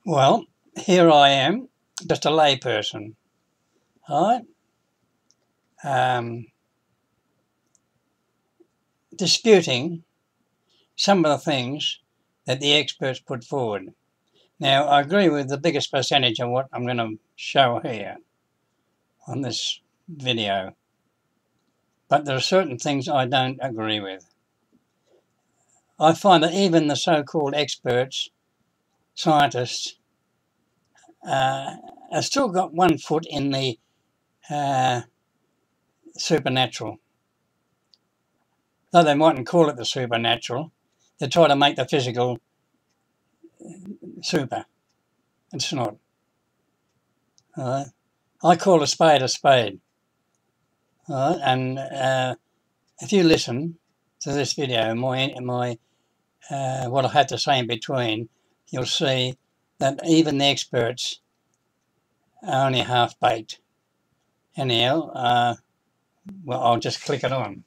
Well, here I am, just a layperson, right? Disputing some of the things that the experts put forward. Now, I agree with the biggest percentage of what I'm going to show here on this video, but there are certain things I don't agree with. I find that even the so-called experts, scientists, have still got one foot in the supernatural. Though they mightn't call it the supernatural, they try to make the physical super. It's not. I call a spade a spade. And if you listen to this video, what I had to say in between, you'll see that even the experts are only half-baked. Anyhow, well, I'll just click it on.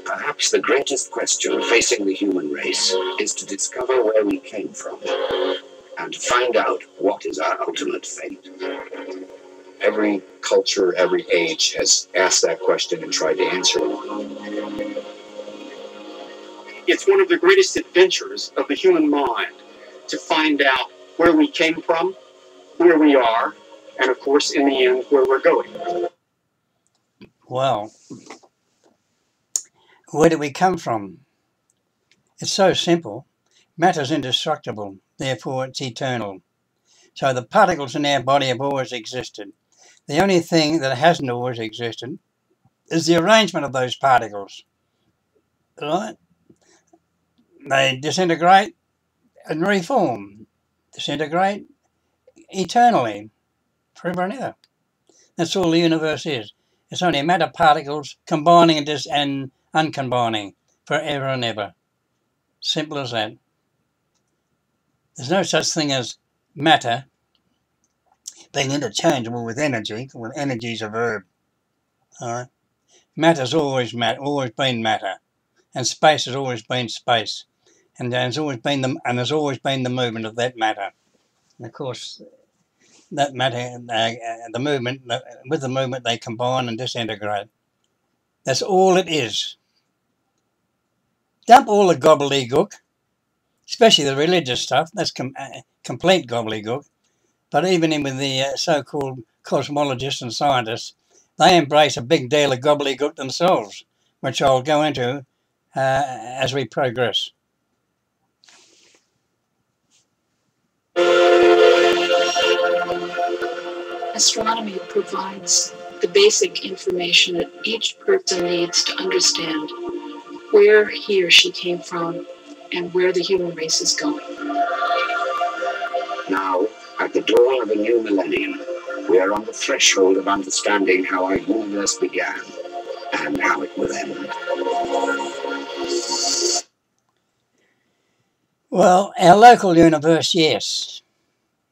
Perhaps the greatest question facing the human race is to discover where we came from and to find out what is our ultimate fate. Every culture, every age has asked that question and tried to answer it. It's one of the greatest adventures of the human mind to find out where we came from, where we are, and of course, in the end, where we're going. Well, where do we come from? It's so simple. Matter's indestructible, therefore it's eternal. So the particles in our body have always existed. The only thing that hasn't always existed is the arrangement of those particles. Right? They disintegrate and reform. Disintegrate eternally, forever and ever. That's all the universe is. It's only matter particles combining and uncombining forever and ever. Simple as that. There's no such thing as matter being interchangeable with energy. Well, energy is a verb. All right. Matter's always been matter, and space has always been space, and there's always been the movement of that matter. And of course, that matter, with the movement, they combine and disintegrate. That's all it is. Dump all the gobbledygook, especially the religious stuff. That's complete gobbledygook. But even in with the so-called cosmologists and scientists, they embrace a big deal of gobbledygook themselves, which I'll go into as we progress. Astronomy provides the basic information that each person needs to understand where he or she came from and where the human race is going. Now, at the dawn of a new millennium, we are on the threshold of understanding how our universe began and how it will end. Well, our local universe, yes.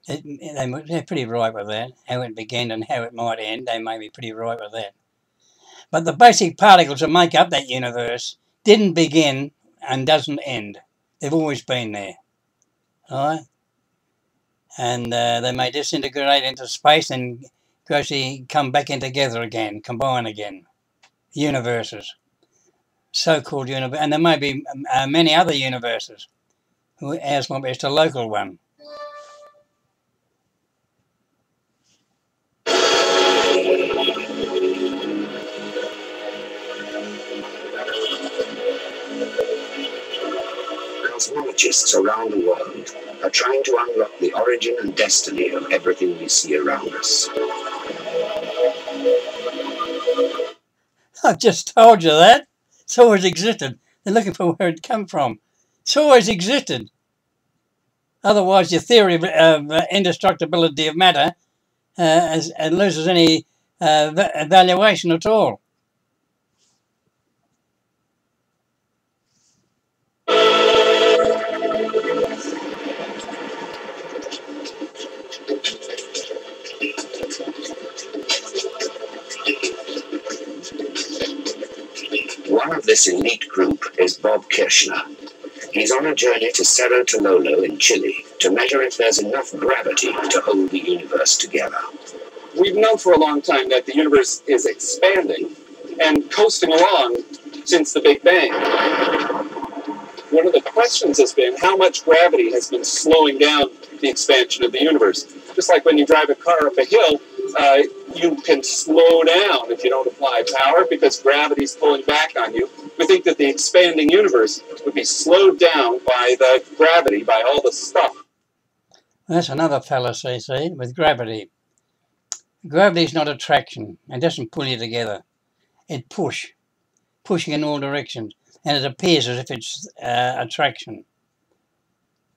They're pretty right with that. How it began and how it might end, they may be pretty right with that. But the basic particles that make up that universe didn't begin and doesn't end. They've always been there. All right? And they may disintegrate into space and gradually come back in together again, combine again. Universes. So-called universe. And there may be many other universes. Ours might be just a local one. Cosmologists around the world are trying to unlock the origin and destiny of everything we see around us. I've just told you that. It's always existed. They're looking for where it come from. It's always existed. Otherwise, your theory of indestructibility of matter loses any valuation at all. One of this elite group is Bob Kirshner. He's on a journey to Cerro Tololo in Chile to measure if there's enough gravity to hold the universe together. We've known for a long time that the universe is expanding and coasting along since the Big Bang. One of the questions has been how much gravity has been slowing down the expansion of the universe. Just like when you drive a car up a hill, you can slow down if you don't apply power because gravity's pulling back on you. We think that the expanding universe would be slowed down by the gravity, by all the stuff. That's another fallacy, see, with gravity. Gravity is not attraction. It doesn't pull you together. It pushing in all directions. And it appears as if it's attraction.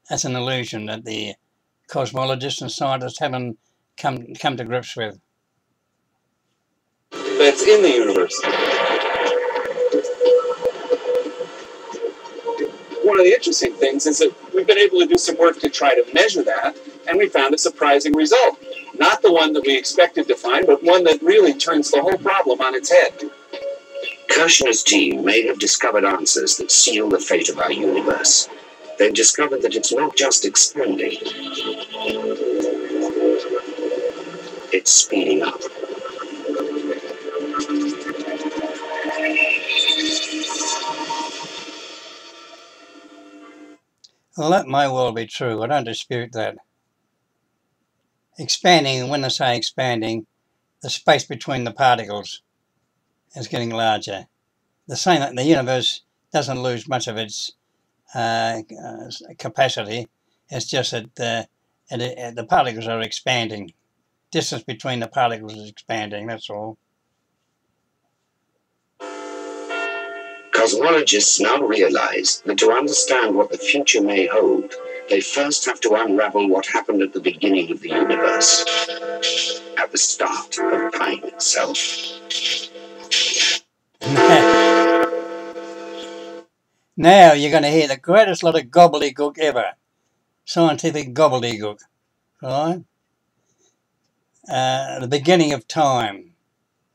That's an illusion that the cosmologists and scientists haven't come to grips with. That's in the universe. One of the interesting things is that we've been able to do some work to try to measure that, and we found a surprising result. Not the one that we expected to find, but one that really turns the whole problem on its head. Kirshner's team may have discovered answers that seal the fate of our universe. They've discovered that it's not just expanding, it's speeding up. Well, that may well be true. I don't dispute that. Expanding, when I say expanding, the space between the particles is getting larger. The same that the universe doesn't lose much of its capacity. It's just that the particles are expanding. Distance between the particles is expanding, that's all. Cosmologists now realize that to understand what the future may hold, they first have to unravel what happened at the beginning of the universe, at the start of time itself. Now you're going to hear the greatest lot of gobbledygook ever. Scientific gobbledygook. Right? The beginning of time.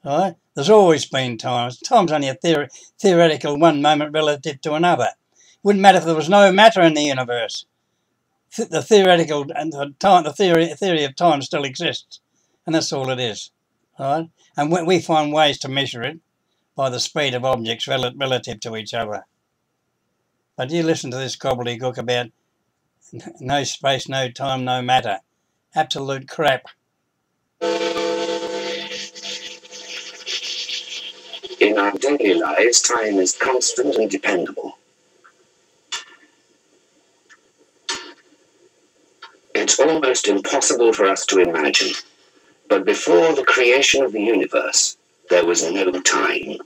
Right? There's always been time. Time's only a theoretical one moment relative to another. Wouldn't matter if there was no matter in the universe. The theoretical and the theory of time still exists, and that's all it is. Right? And we find ways to measure it by the speed of objects relative to each other. But you listen to this gobbledygook about no space, no time, no matter. Absolute crap. In our daily lives, time is constant and dependable. It's almost impossible for us to imagine, but before the creation of the universe, there was no time.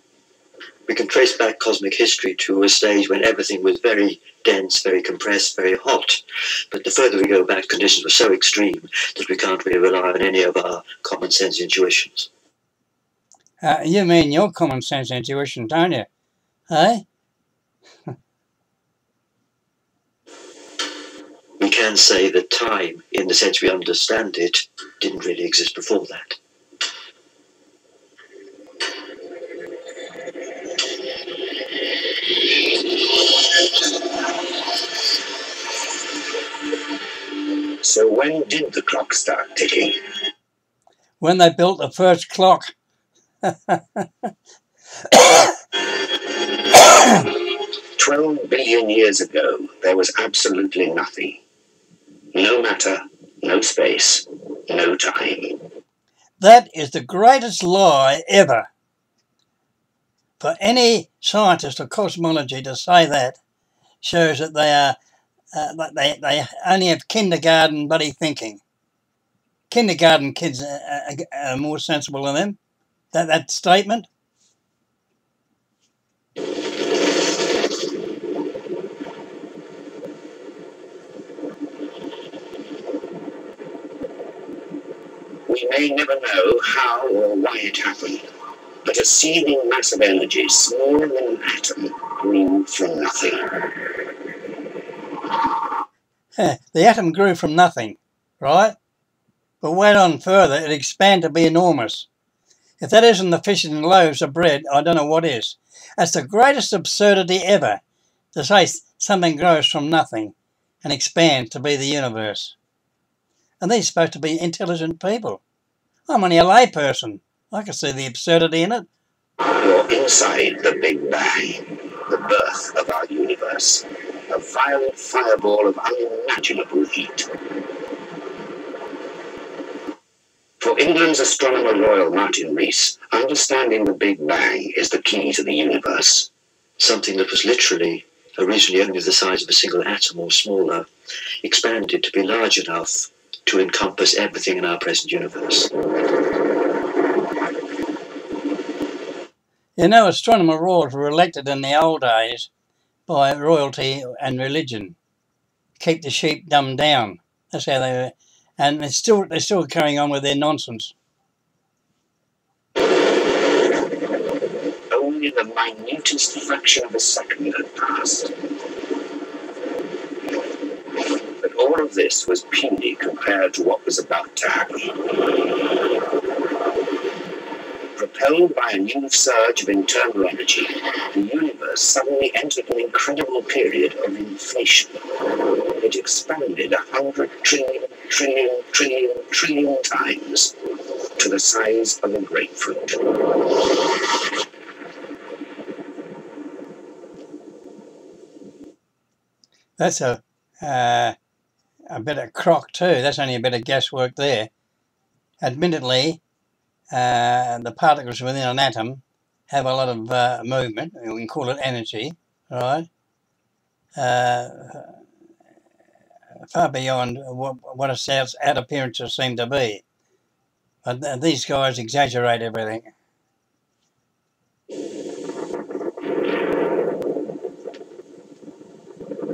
We can trace back cosmic history to a stage when everything was very dense, very compressed, very hot. But the further we go back, conditions were so extreme that we can't really rely on any of our common sense intuitions. You mean your common sense intuition, don't you? Eh? We can say that time, in the sense we understand it, didn't really exist before that. So when did the clock start ticking? When they built the first clock. 12 billion years ago, there was absolutely nothing. No matter, no space, no time. That is the greatest lie ever. For any scientist or cosmology to say that shows that they are they only have kindergarten bloody thinking. Kindergarten kids are more sensible than them. That statement. may never know how or why it happened, but a seething mass of energy smaller than an atom grew from nothing. The atom grew from nothing, right? But went on further, it expanded to be enormous. If that isn't the fish and loaves of bread, I don't know what is. That's the greatest absurdity ever, to say something grows from nothing and expands to be the universe. And these are supposed to be intelligent people. I'm only a layperson. I can see the absurdity in it. You're inside the Big Bang, the birth of our universe, a violent fireball of unimaginable heat. For England's astronomer royal Martin Rees, understanding the Big Bang is the key to the universe. Something that was literally originally only the size of a single atom or smaller, expanded to be large enough to encompass everything in our present universe. You know, astronomer royals were elected in the old days by royalty and religion. Keep the sheep dumbed down. That's how they were. And they're still carrying on with their nonsense. Only the minutest fraction of a second had passed. But all of this was puny compared to what was about to happen. Propelled by a new surge of internal energy, the universe suddenly entered an incredible period of inflation. It expanded 100 trillion times to the size of a grapefruit. That's a bit of crock too. That's only a bit of guesswork there. Admittedly, the particles within an atom have a lot of movement. We can call it energy, right? Far beyond what its out appearances seem to be. But these guys exaggerate everything.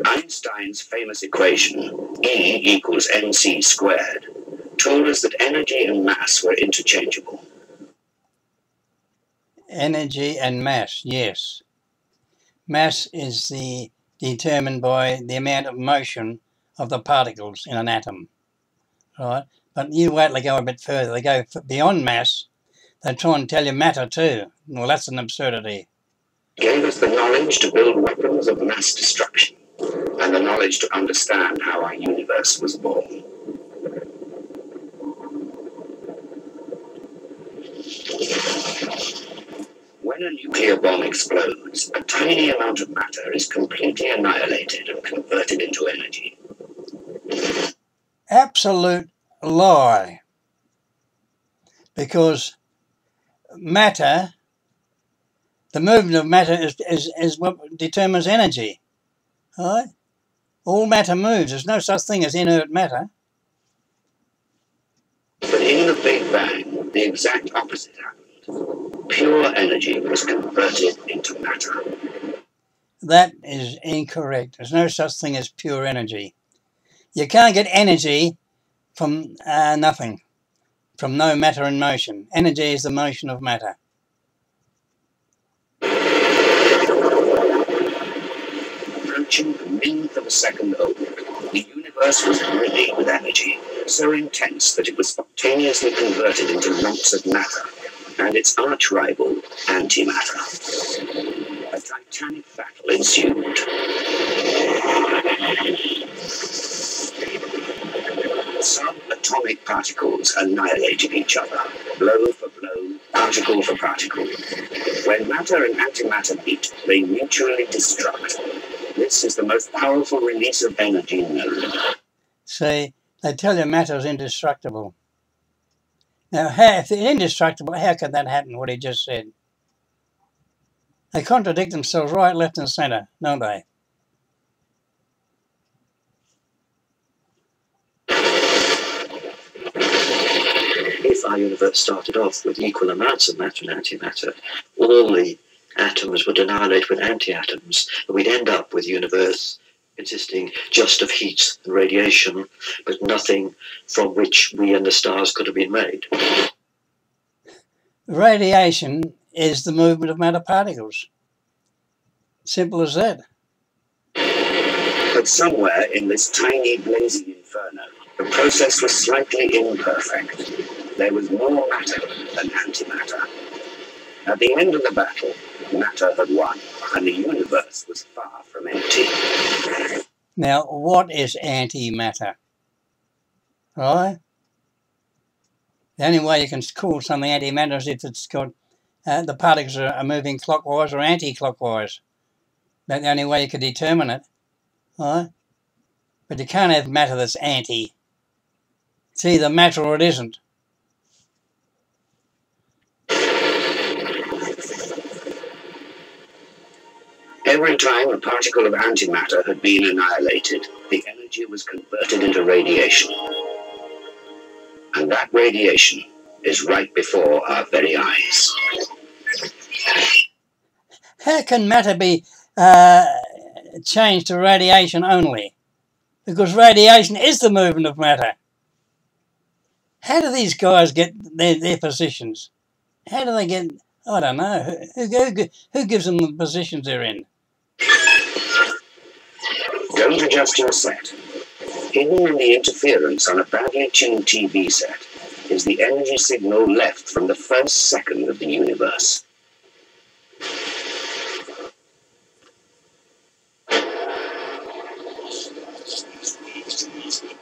Einstein's famous equation, E equals mc squared, told us that energy and mass were interchangeable. Energy and mass, yes. Mass is determined by the amount of motion of the particles in an atom, right? But you wait till they go a bit further. They go beyond mass. They try and tell you matter too. Well, that's an absurdity. It gave us the knowledge to build weapons of mass destruction and the knowledge to understand how our universe was born. When a nuclear bomb explodes, a tiny amount of matter is completely annihilated and converted into energy. Absolute lie. Because matter, the movement of matter is what determines energy. Right? All matter moves. There's no such thing as inert matter. But in the Big Bang, the exact opposite happened. Pure energy was converted into matter. That is incorrect. There's no such thing as pure energy. You can't get energy from nothing, from no matter in motion. Energy is the motion of matter. Approaching a millionth of a second old, the universe was brimming with energy, so intense that it was spontaneously converted into lumps of matter, and its arch-rival, antimatter. A titanic battle ensued. Subatomic particles annihilated each other, blow for blow, particle for particle. When matter and antimatter meet, they mutually destruct. This is the most powerful release of energy known. See, they tell you matter is indestructible. Now, if it's indestructible, how could that happen, what he just said? They contradict themselves right, left and centre, don't they? If our universe started off with equal amounts of matter and antimatter, all the atoms would annihilate with anti-atoms, and we'd end up with a universe consisting just of heat and radiation, but nothing from which we and the stars could have been made. Radiation is the movement of matter particles. Simple as that. But somewhere in this tiny blazing inferno, the process was slightly imperfect. There was more matter than antimatter. At the end of the battle, matter had won, and the universe was far from empty. Now, what is antimatter? Right? The only way you can call something antimatter is if it's got the particles are moving clockwise or anti-clockwise. That's the only way you can determine it. Right? But you can't have matter that's anti. It's either matter or it isn't. Every time a particle of antimatter had been annihilated, the energy was converted into radiation. And that radiation is right before our very eyes. How can matter be changed to radiation only? Because radiation is the movement of matter. How do these guys get their positions? How do they get, I don't know, who gives them the positions they're in? Don't adjust your set. Hidden in the interference on a badly tuned TV set is the energy signal left from the first second of the universe.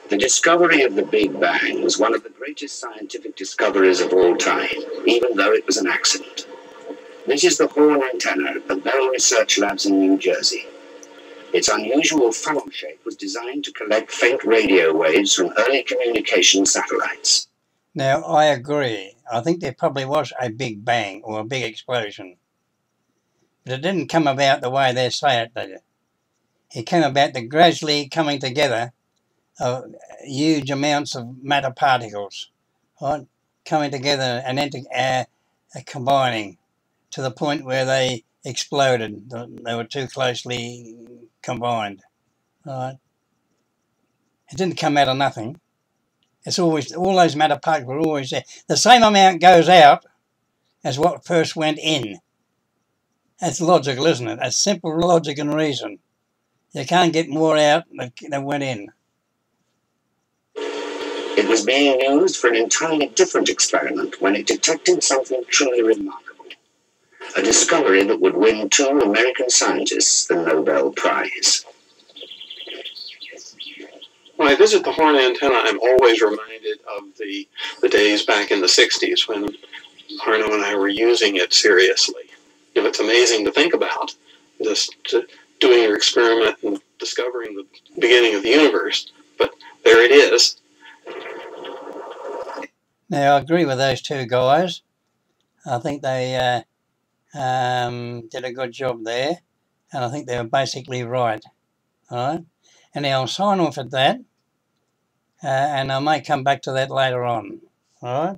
The discovery of the Big Bang was one of the greatest scientific discoveries of all time, even though it was an accident. This is the horn antenna at Bell Research Labs in New Jersey. Its unusual funnel shape was designed to collect faint radio waves from early communication satellites. Now, I agree. I think there probably was a Big Bang or a big explosion. But it didn't come about the way they say it did. It came about the gradually coming together of huge amounts of matter particles, right, coming together and then combining to the point where they exploded. They were too closely combined. Right? It didn't come out of nothing. It's always, all those matter particles are always there. The same amount goes out as what first went in. That's logical, isn't it? That's simple logic and reason. You can't get more out than went in. It was being used for an entirely different experiment when it detected something truly remarkable. A discovery that would win 2 American scientists the Nobel Prize. When I visit the horn antenna, I'm always reminded of the days back in the 60s when Arno and I were using it seriously. You know, it's amazing to think about, just doing your experiment and discovering the beginning of the universe, but there it is. Now, I agree with those two guys. I think they did a good job there, and I think they were basically right. All right? And I'll sign off at that, and I may come back to that later on. All right?